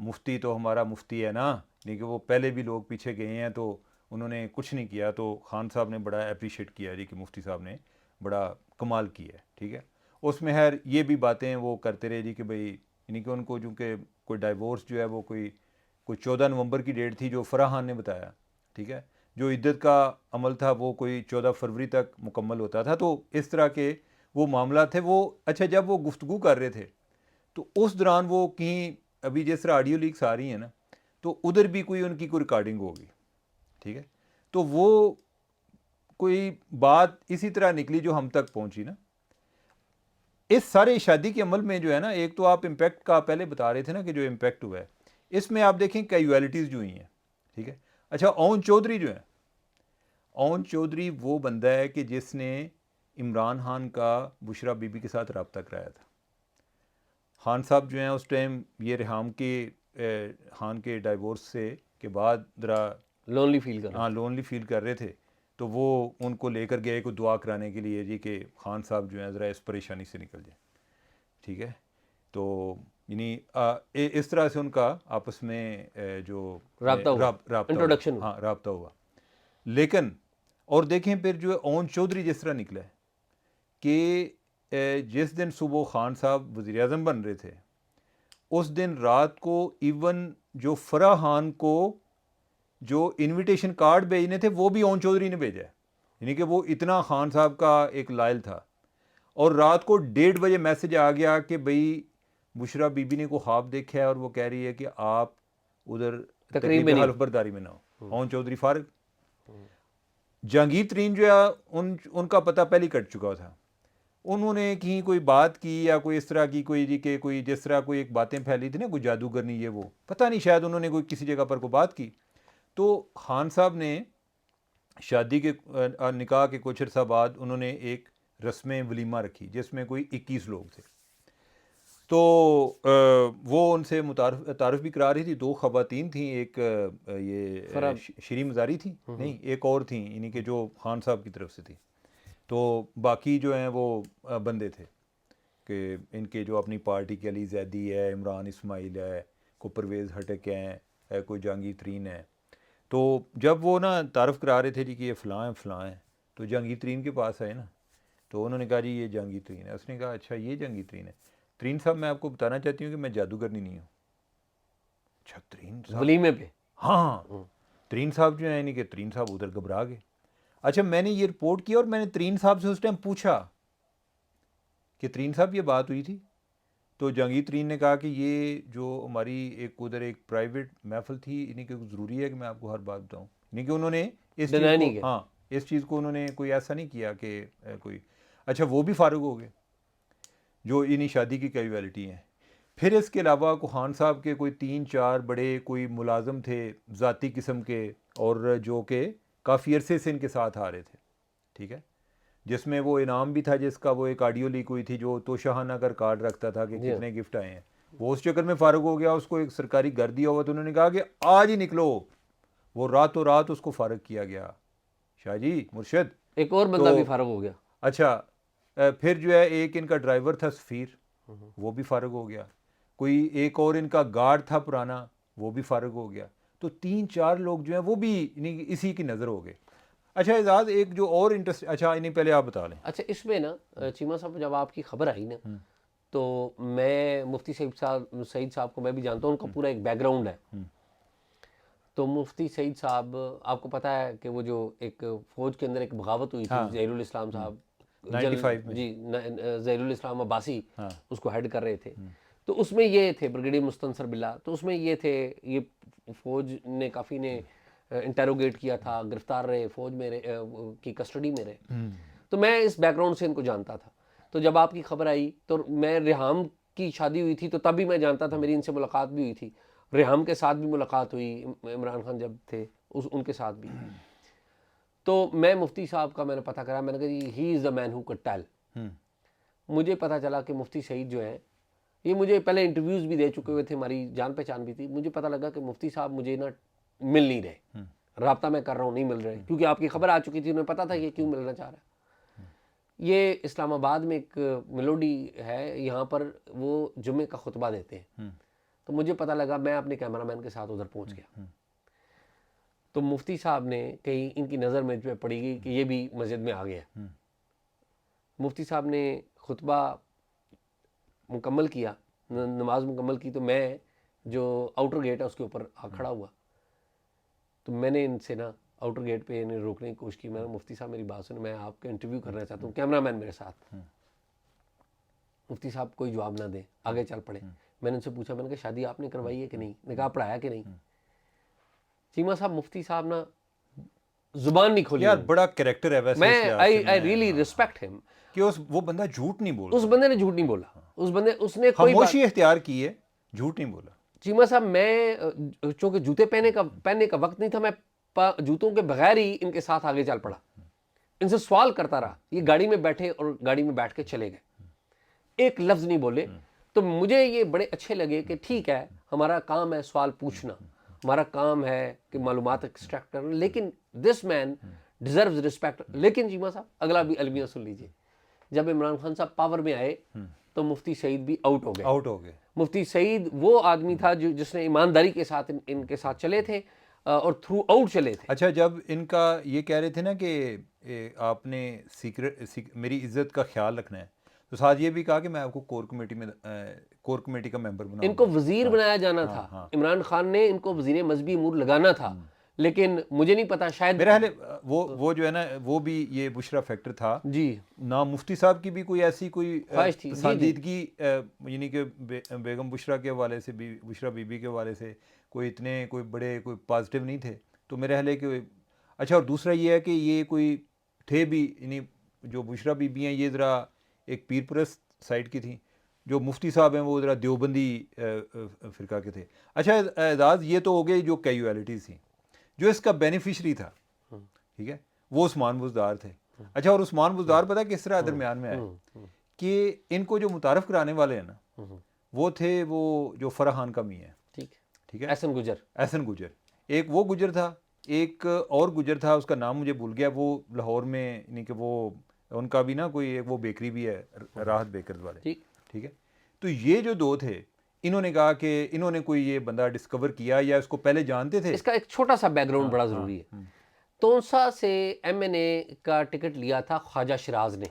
مفتی تو ہمارا مفتی ہے نا, نہیں کہ وہ پہلے بھی لوگ پیچھے گئے ہیں تو انہوں نے کچھ نہیں کیا, تو خان صاحب نے بڑا اپریشیٹ کیا جی کہ مفتی صاحب نے بڑا کمال کیا ہے. ٹھیک ہے. اس میں خیر یہ بھی باتیں وہ کرتے رہے جی کہ بھئی یعنی کہ ان کو چونکہ کوئی ڈائیورس جو ہے وہ کوئی 14 نومبر کی ڈیٹ تھی جو فرح خان نے بتایا. ٹھیک ہے. جو عدت کا عمل تھا وہ کوئی 14 فروری تک مکمل ہوتا تھا. تو اس طرح کے وہ معاملات تھے وہ. اچھا جب وہ گفتگو کر رہے تھے تو اس دوران وہ کہیں ابھی جس طرح آڈیو لیکس آ رہی ہیں نا, تو ادھر بھی کوئی ان کی کوئی ریکارڈنگ ہوگی. ٹھیک ہے. تو وہ کوئی بات اسی طرح نکلی جو ہم تک پہنچی نا. اس سارے شادی کے عمل میں جو ہے نا, ایک تو آپ امپیکٹ کا پہلے بتا رہے تھے نا کہ جو امپیکٹ ہوا ہے, اس میں آپ دیکھیں کیجویلٹیز جو ہوئی ہیں. ٹھیک ہے. اچھا اون چودھری جو ہے, اون چودھری وہ بندہ ہے کہ جس نے عمران خان کا بشرا بی بی کے ساتھ رابطہ کرایا تھا. خان صاحب جو ہیں اس ٹائم یہ ریحام کے خان کے ڈائیورس سے کے بعد ذرا لونلی فیل کر رہے تھے, تو وہ ان کو لے کر گئے کو دعا کرانے کے لیے جی کہ خان صاحب جو ہیں ذرا اس پریشانی سے نکل جائیں. ٹھیک ہے. تو یعنی اس طرح سے ان کا آپس میں جو رابطہ ہوا. لیکن اور دیکھیں پھر جو اون چودھری جس طرح نکلا ہے کہ جس دن صبح خان صاحب وزیر اعظم بن رہے تھے, اس دن رات کو ایون جو فرح خان کو جو انویٹیشن کارڈ بھیجنے تھے وہ بھی اون چودھری نے بھیجا ہے، یعنی کہ وہ اتنا خان صاحب کا ایک لائل تھا. اور رات کو 1:30 بجے میسج آ گیا کہ بھئی بشرا بی بی نے کو خواب دیکھا ہے اور وہ کہہ رہی ہے کہ آپ ادھر تقریب حلف برداری میں نہ ہو. اون چودھری فارغ. جہانگیر ترین جو ہے ان کا پتہ پہلے کٹ چکا تھا. انہوں نے کہیں کوئی بات کی یا کوئی اس طرح کی کوئی جی کہ کوئی جس طرح کوئی ایک باتیں پھیلی تھی نا کوئی جادوگرنی یہ وہ پتہ نہیں شاید انہوں نے کوئی کسی جگہ پر کوئی بات کی. تو خان صاحب نے شادی کے نکاح کے کچھ عرصہ بعد انہوں نے ایک رسم ولیمہ رکھی جس میں کوئی 21 لوگ تھے. تو وہ ان سے تعارف بھی کرا رہی تھی. 2 خواتین تھیں، ایک یہ شیریں مزاری تھی، نہیں ایک اور تھیں یعنی کہ جو خان صاحب کی طرف سے تھی. تو باقی جو ہیں وہ بندے تھے کہ ان کے جو اپنی پارٹی کے علی زیدی ہے، عمران اسماعیل ہے، کوئی پرویز ہٹک ہیں، کوئی جہانگیر ترین ہے. تو جب وہ نا تعارف کرا رہے تھے جی کہ یہ فلاں ہیں فلاں ہیں، تو جہانگیر ترین کے پاس آئے نا تو انہوں نے کہا جی یہ جہانگیر ترین ہے. اس نے کہا اچھا یہ جہانگیر ترین ہے. ترین صاحب میں آپ کو بتانا چاہتی ہوں کہ میں جادوگرنی نہیں ہوں. اچھا ترین صاحب ولیمے پہ؟ ہاں ترین صاحب جو ہیں یعنی کہ ترین صاحب ادھر گھبرا گئے. اچھا میں نے یہ رپورٹ کیا اور میں نے ترین صاحب سے اس ٹائم پوچھا کہ ترین صاحب یہ بات ہوئی تھی. تو جہانگیر ترین نے کہا کہ یہ جو ہماری ایک ادھر ایک پرائیویٹ محفل تھی یعنی کہ ضروری ہے کہ میں آپ کو ہر بات بتاؤں. یعنی کہ انہوں نے اس چیز کو اس چیز کو انہوں نے کوئی ایسا نہیں کیا کہ کوئی. اچھا وہ بھی فارغ ہو گئے جو انہی شادی کی کیجویلٹی ہیں. پھر اس کے علاوہ خان صاحب کے کوئی 3-4 بڑے کوئی ملازم تھے ذاتی قسم کے اور جو کہ کافی عرصے سے ان کے ساتھ آ رہے تھے، ٹھیک ہے، جس میں وہ انعام بھی تھا جس کا وہ ایک آڈیو لیک ہوئی تھی جو تو شاہانہ کر کارڈ رکھتا تھا کہ کتنے گفٹ آئے ہیں. وہ اس چکر میں فارغ ہو گیا. اس کو ایک سرکاری گھر دیا ہوا تو انہوں نے کہا کہ آج ہی نکلو. وہ راتوں رات اس کو فارغ کیا گیا. شاہ جی مرشد ایک اور بندہ بھی فارغ ہو گیا. اچھا پھر جو ہے ایک ان کا ڈرائیور تھا سفیر، وہ بھی فارغ ہو گیا. کوئی ایک اور ان کا گارڈ تھا پرانا، وہ بھی فارغ ہو گیا. تو 3-4 لوگ جو ہیں وہ بھی اسی کی نظر ہو گئے. اچھا اعزاز ایک جو اور انٹرسٹ، اچھا انہیں پہلے آپ بتا لیں. اچھا اس میں نا چیمہ صاحب جب آپ کی خبر آئی نا تو میں مفتی سعید صاحب کو میں بھی جانتا ہوں، ان کا پورا ایک بیک گراؤنڈ ہے. تو مفتی سعید صاحب آپ کو پتہ ہے کہ وہ جو ایک فوج کے اندر ایک بغاوت ہوئی تھی، ظہیر الاسلام صاحب 95 میں جی ظہیر الاسلام عباسی اس کو ہیڈ کر رہے تھے. تو اس میں یہ تھے بریگیڈیئر مستنصر باللہ. تو اس میں یہ تھے، یہ فوج نے کافی نے انٹیروگیٹ کیا تھا، گرفتار رہے، فوج میں کی کسٹڈی میں رہے. تو میں اس بیک گراؤنڈ سے ان کو جانتا تھا. تو جب آپ کی خبر آئی تو میں ریحام کی شادی ہوئی تھی تو تب بھی میں جانتا تھا، میری ان سے ملاقات بھی ہوئی تھی. ریحام کے ساتھ بھی ملاقات ہوئی، عمران خان جب تھے ان کے ساتھ بھی. تو میں مفتی صاحب کا میں نے پتہ کرا، میں نے کہا ہی از دا مین ہو کڈ ٹیل. مجھے پتہ چلا کہ مفتی سعید جو ہیں یہ مجھے پہلے انٹرویوز بھی دے چکے ہوئے تھے، ہماری جان پہچان بھی تھی. مجھے پتہ لگا کہ مفتی صاحب مجھے نا مل نہیں رہے، رابطہ میں کر رہا ہوں نہیں مل رہے، کیونکہ آپ کی خبر آ چکی تھی، انہیں پتہ تھا یہ کیوں ملنا چاہ رہا ہے. یہ اسلام آباد میں ایک میلوڈی ہے، یہاں پر وہ جمعے کا خطبہ دیتے ہیں. تو مجھے پتہ لگا، میں اپنے کیمرہ مین کے ساتھ ادھر پہنچ گیا. تو مفتی صاحب نے کہیں ان کی نظر میں جو پڑی گئی کہ یہ بھی مسجد میں آ گیا. مفتی صاحب نے خطبہ مکمل کیا، نماز مکمل کی. تو میں جو آؤٹر گیٹ ہے اس کے اوپر آ کھڑا ہوا. تو میں نے ان سے نا آؤٹر گیٹ پہ انہیں روکنے کی کوشش کی. میں نے مفتی صاحب میری بات سنیں، میں آپ کا انٹرویو کرنا چاہتا ہوں، کیمرہ مین میرے ساتھ. مفتی صاحب کوئی جواب نہ دیں، آگے چل پڑے. میں نے ان سے پوچھا، میں نے کہا شادی آپ نے کروائی ہے کہ نہیں؟ نکاح پڑھایا کہ نہیں؟ چیمہ صاحب مفتی صاحب نا زبان نہیں کھولی. یار بڑا کریکٹر ہے ویسے. میں آئی ریئلی ریسپیکٹ ہم کہ وہ بندہ جھوٹ نہیں بولا. اس بندے نے جھوٹ نہیں بولا، اس نے کوئی خاموشی اختیار کی ہے، جھوٹ نہیں بولا. چیمہ صاحب میں چونکہ جوتے پہننے کا وقت نہیں تھا، میں جوتوں کے بغیر ہی ان کے ساتھ آگے چل پڑا. ان سے سوال کرتا رہا. یہ گاڑی میں بیٹھے اور گاڑی میں بیٹھ کے چلے گئے، ایک لفظ نہیں بولے. تو مجھے یہ بڑے اچھے لگے کہ ٹھیک ہے، ہمارا کام ہے سوال پوچھنا، ہمارا کام ہے کہ معلومات ایکسٹریکٹ کرنا، لیکن دس مین ڈیزروز رسپیکٹ. لیکن چیمہ صاحب اگلا بھی المیہ سن لیجئے. جب عمران خان صاحب پاور میں آئے تو مفتی سعید بھی آؤٹ ہو گئے. مفتی سعید وہ آدمی تھا جس نے ایمانداری کے ساتھ ان کے ساتھ چلے تھے اور تھرو آؤٹ چلے تھے. اچھا جب ان کا یہ کہہ رہے تھے نا کہ آپ نے میری عزت کا خیال رکھنا ہے، تو ساتھ یہ بھی کہا کہ میں آپ کو کور کمیٹی کا ممبر بناؤں. ان کو وزیر بنایا جانا تھا, عمران خان نے ان کو وزیر مذہبی امور لگانا تھا, لیکن مجھے نہیں پتا, شاید میرے خیال وہ جو ہے نا وہ بھی یہ بشرا فیکٹر تھا جی, نہ مفتی صاحب کی بھی کوئی ایسی کوئی خواہش تھی پسندیدگی, یعنی کہ بیگم بشرا کے حوالے سے بھی, بشرا بی بی کے حوالے سے کوئی اتنے کوئی بڑے کوئی پازیٹیو نہیں تھے. تو میرے خیال ہے کہ اچھا, اور دوسرا یہ ہے کہ یہ کوئی تھے بھی, یعنی جو بشرا بی بی ہیں یہ ذرا ایک پیر پرست سائڈ کی تھیں, جو مفتی صاحب ہیں وہ ذرا دیوبندی فرقہ کے تھے. اچھا اعزاز, یہ تو ہو گئی جو کیجویلٹیز تھیں. جو اس کا بینیفیشری تھا, ٹھیک ہے, وہ عثمان بزدار تھے. اچھا, اور عثمان بزدار پتہ کس طرح درمیان میں آئے کہ ان کو جو متعارف کرانے والے ہیں نا وہ تھے وہ جو فرح خان کا میاں ہے, ٹھیک ہے, احسن گجر. ایک وہ گجر تھا, ایک اور گجر تھا, اس کا نام مجھے بھول گیا, وہ لاہور میں, یعنی کہ وہ ان کا بھی نا کوئی ایک وہ بیکری بھی ہے, راحت بیکرز والے, ٹھیک ہے. تو یہ جو دو تھے, انہوں نے کہا کہ انہوں نے کوئی یہ بندہ ڈسکور کیا یا اس کو پہلے جانتے تھے. اس کا ایک چھوٹا سا بیک گراؤنڈ بڑا ضروری ہے. تونسا سے ایم این اے کا ٹکٹ لیا تھا خواجہ شیراز نے,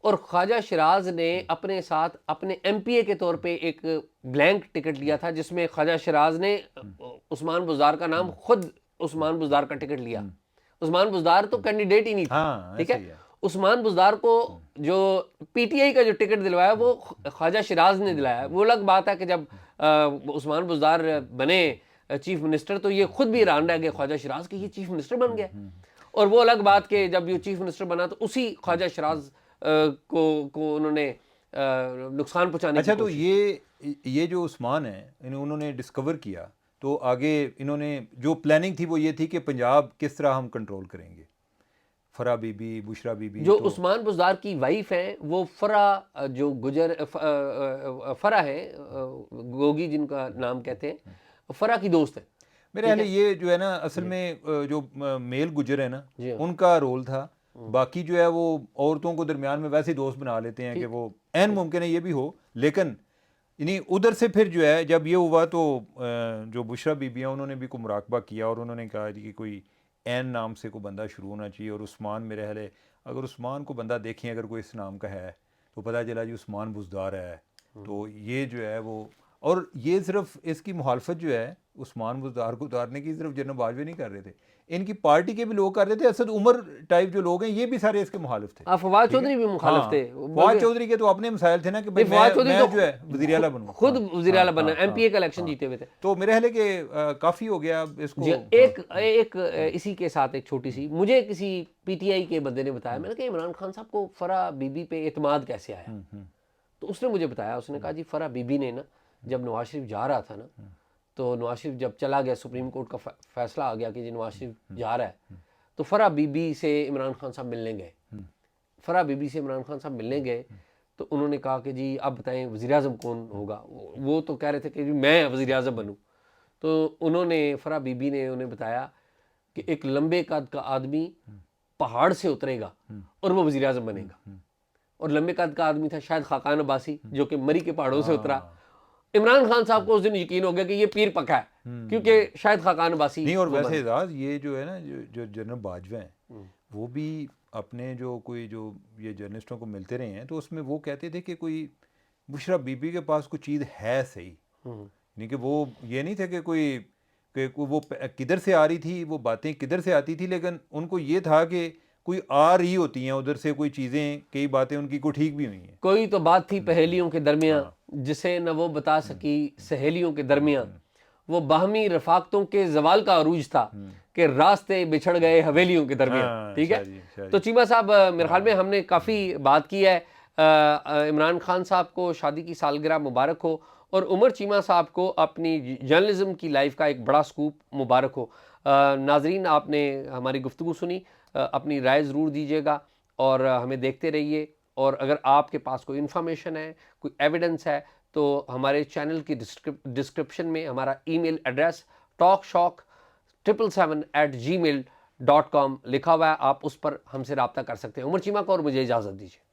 اور خواجہ شیراز نے اپنے ساتھ اپنے ایم پی اے کے طور پہ ایک بلینک ٹکٹ لیا تھا, جس میں خواجہ شیراز نے عثمان بزدار کا نام خود عثمان بزدار کا ٹکٹ لیا. عثمان بزدار تو کینڈیڈیٹ ہی نہیں تھا, ٹھیک ہے. عثمان بزدار کو جو پی ٹی آئی کا جو ٹکٹ دلوایا وہ خواجہ شیراز نے دلایا. وہ الگ بات ہے کہ جب عثمان بزدار بنے چیف منسٹر تو یہ خود بھی حیران رہ گئے خواجہ شیراز کہ یہ چیف منسٹر بن گیا, اور وہ الگ بات کہ جب یہ چیف منسٹر بنا تو اسی خواجہ شیراز کو انہوں نے نقصان پہنچانے. اچھا, تو یہ جو عثمان ہیں انہوں نے ڈسکور کیا, تو آگے انہوں نے جو پلاننگ تھی وہ یہ تھی کہ پنجاب کس طرح ہم کنٹرول کریں گے. فرح be be, Bushra be be, جو عثمان بزدار کی وائف ہیں وہ فرح جو گجر فرح ہے, گوگی جن کا نام کہتے ہیں, فرح کی دوست ہے. میرے خیال یہ جو ہے نا اصل میں جو میل گجر ہے نا ان کا رول تھا. باقی جو ہے وہ عورتوں کو درمیان میں ویسے دوست بنا لیتے ہیں کہ وہ عین ممکن ہے یہ بھی ہو, لیکن یعنی ادھر سے پھر جو ہے جب یہ ہوا تو جو بشرا بی بی ہیں انہوں نے بھی کوئی مراقبہ کیا اور انہوں نے کہا کہ کوئی عین نام سے کوئی بندہ شروع ہونا چاہیے. اور عثمان میرے خیال ہے اگر عثمان کو بندہ دیکھیں اگر کوئی اس نام کا ہے تو پتہ چلا جی عثمان بزدار ہے. تو یہ جو ہے وہ, اور یہ صرف اس کی مخالفت جو ہے عثمان بزدار کو اتارنے کی صرف جنرل باجوہ نہیں کر رہے تھے, ان کی پارٹی کے بھی لوگ کر رہے تھے. اسد عمر ٹائپ جو لوگ ہیں یہ بھی سارے اس کے مخالف تھے. فواد چودھری بھی مخالف تھے. فواد چودھری کے تو اپنے مسائل تھے نا کہ میں جو ہے وزیر اعلیٰ بنوں, خود وزیر اعلیٰ بنا, ایم پی اے کا الیکشن جیتے ہوئے تھے. تو میرے خیال ہے کہ کافی ہو گیا اس کو. ایک اسی کے ساتھ ایک چھوٹی سی, مجھے کسی پی ٹی آئی کے بندے نے بتایا, میں نے کہا عمران خان صاحب کو فرح بی بی پہ اعتماد کیسے آیا. تو اس نے مجھے بتایا, اس نے کہا جی فرح بی بی نے نا جب نواز شریف جا رہا تھا نا, تو نواز شریف جب چلا گیا, سپریم کورٹ کا فیصلہ آ گیا کہ جی نواز شریف جا رہا ہے, تو فرح بی بی سے عمران خان صاحب ملنے گئے. فرح بی بی سے عمران خان صاحب ملنے گئے تو انہوں نے کہا کہ جی اب بتائیں وزیر اعظم کون ہوگا. وہ تو کہہ رہے تھے کہ جی میں وزیر اعظم بنوں. تو انہوں نے فرح بی بی نے انہیں بتایا کہ ایک لمبے قد کا آدمی پہاڑ سے اترے گا اور وہ وزیر اعظم بنے گا. اور لمبے قد کا آدمی تھا شاید خاقان عباسی جو کہ مری کے پہاڑوں سے اترا. عمران خان صاحب کو اس دن یقین ہو گیا کہ یہ پیر پکا ہے, کیونکہ شاید خاقان عباسی نہیں. اور ویسے اعزاز یہ جو ہے نا جو جنرل باجوہ ہیں وہ بھی اپنے جو کوئی جو یہ جرنلسٹوں کو ملتے رہے ہیں تو اس میں وہ کہتے تھے کہ کوئی بشرا بی بی کے پاس کوئی چیز ہے صحیح, یعنی کہ وہ یہ نہیں تھے کہ کوئی وہ کدھر سے آ رہی تھی, وہ باتیں کدھر سے آتی تھی, لیکن ان کو یہ تھا کہ کوئی آ رہی ہوتی ہیں ادھر سے کوئی چیزیں, کئی باتیں ان کی کوئی ٹھیک بھی ہوئی ہیں. کوئی تو بات تھی پہیلیوں کے درمیان جسے نہ وہ بتا سکی سہیلیوں کے درمیان, وہ باہمی رفاقتوں کے زوال کا عروج تھا کہ راستے بچھڑ گئے حویلیوں کے درمیان. ٹھیک ہے, تو چیمہ صاحب میرے خیال میں ہم نے کافی بات کی ہے. عمران خان صاحب کو شادی کی سالگرہ مبارک ہو, اور عمر چیمہ صاحب کو اپنی جرنلزم کی لائف کا ایک بڑا سکوپ مبارک ہو. ناظرین, آپ نے ہماری گفتگو سنی, اپنی رائے ضرور دیجیے گا اور ہمیں دیکھتے رہیے. اور اگر آپ کے پاس کوئی انفارمیشن ہے, کوئی ایویڈنس ہے, تو ہمارے چینل کی ڈسکرپشن میں ہمارا ای میل ایڈریس talkshock777@gmail.com لکھا ہوا ہے, آپ اس پر ہم سے رابطہ کر سکتے ہیں. عمر چیمہ کو اور مجھے اجازت دیجیے.